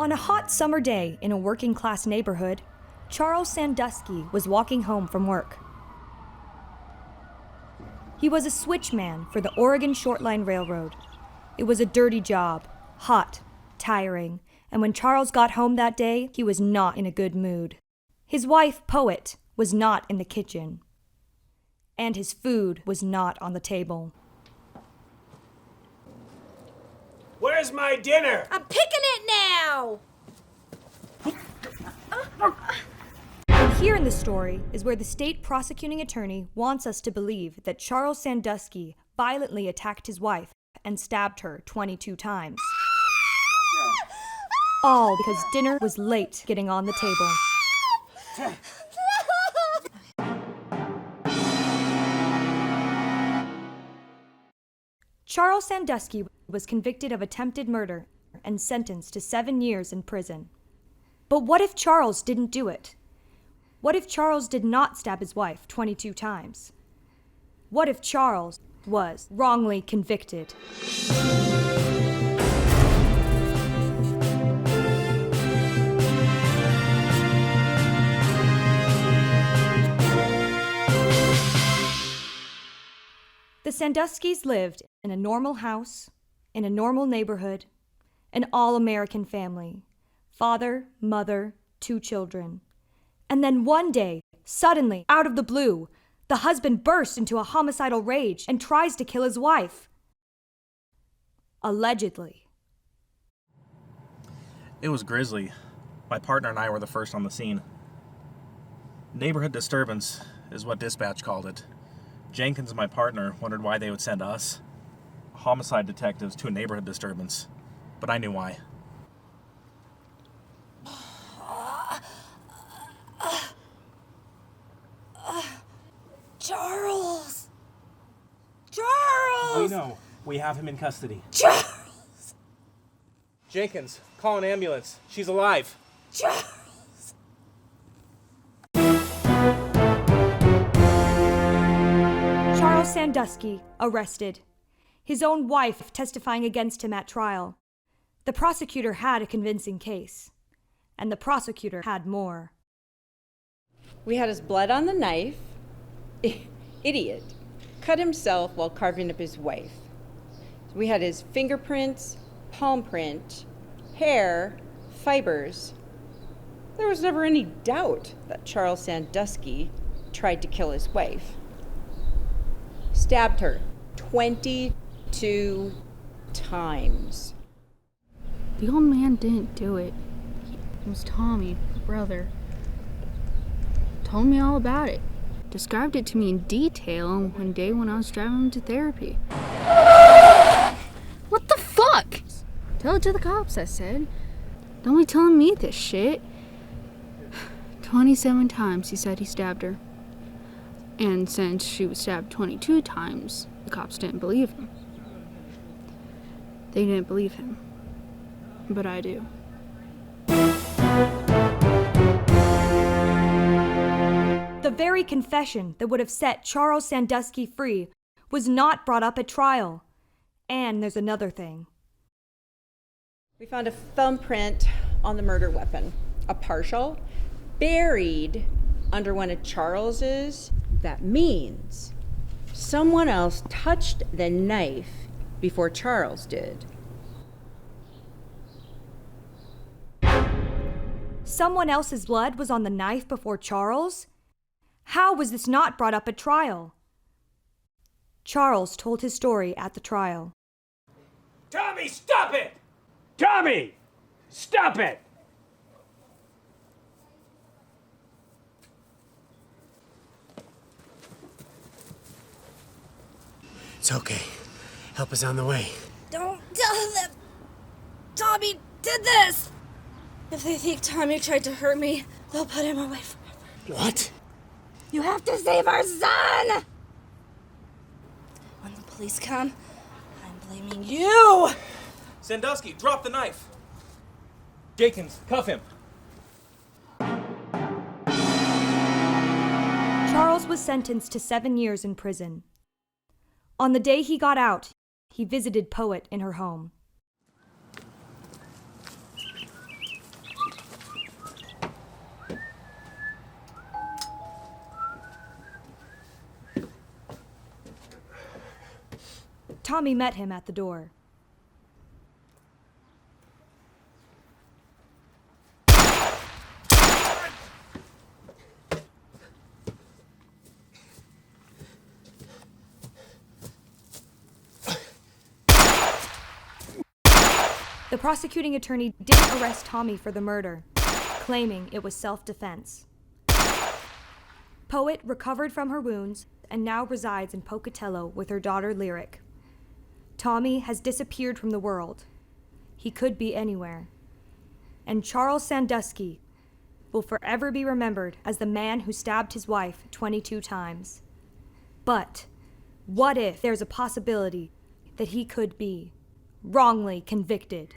On a hot summer day in a working-class neighborhood, Charles Sandusky was walking home from work. He was a switchman for the Oregon Shortline Railroad. It was a dirty job, hot, tiring, and when Charles got home that day, he was not in a good mood. His wife, Poet, was not in the kitchen, and his food was not on the table. Where's my dinner? I'm picking it now! And here in the story is where the state prosecuting attorney wants us to believe that Charles Sandusky violently attacked his wife and stabbed her 22 times. All because dinner was late getting on the table. Charles Sandusky was convicted of attempted murder and sentenced to 7 years in prison. But what if Charles didn't do it? What if Charles did not stab his wife 22 times? What if Charles was wrongly convicted? The Sanduskys lived in a normal house, in a normal neighborhood, an all-American family. Father, mother, 2 children. And then one day, suddenly, out of the blue, the husband bursts into a homicidal rage and tries to kill his wife. Allegedly. It was grisly. My partner and I were the first on the scene. Neighborhood disturbance is what dispatch called it. Jenkins and my partner wondered why they would send us, homicide detectives, to a neighborhood disturbance, but I knew why. Charles! We know. We have him in custody. Charles! Jenkins, call an ambulance. She's alive. Charles! Charles Sandusky arrested. His own wife testifying against him at trial. The prosecutor had a convincing case. And the prosecutor had more. We had his blood on the knife. Idiot. Cut himself while carving up his wife. We had his fingerprints, palm print, hair, fibers. There was never any doubt that Charles Sandusky tried to kill his wife. Stabbed her 22 times. The old man didn't do it. It was Tommy, her brother. Told me all about it. Described it to me in detail one day when I was driving him to therapy. What the fuck? Tell it to the cops, I said. Don't be telling me this shit. 27 times he said he stabbed her. And since she was stabbed 22 times, the cops didn't believe him. They didn't believe him. But I do. The very confession that would have set Charles Sandusky free was not brought up at trial. And there's another thing. We found a thumbprint on the murder weapon, a partial, buried under one of Charles's. That means someone else touched the knife before Charles did. Someone else's blood was on the knife before Charles? How was this not brought up at trial? Charles told his story at the trial. Tommy, stop it! Tommy! Stop it! It's okay. Help is on the way. Don't tell them Tommy did this! If they think Tommy tried to hurt me, they'll put him away forever. What? You have to save our son! When the police come, I'm blaming you! Sandusky, drop the knife. Jenkins, cuff him. Charles was sentenced to 7 years in prison. On the day he got out, he visited Poet in her home. Tommy met him at the door. The prosecuting attorney didn't arrest Tommy for the murder, claiming it was self-defense. Poet recovered from her wounds and now resides in Pocatello with her daughter Lyric. Tommy has disappeared from the world. He could be anywhere. And Charles Sandusky will forever be remembered as the man who stabbed his wife 22 times. But what if there's a possibility that he could be wrongly convicted?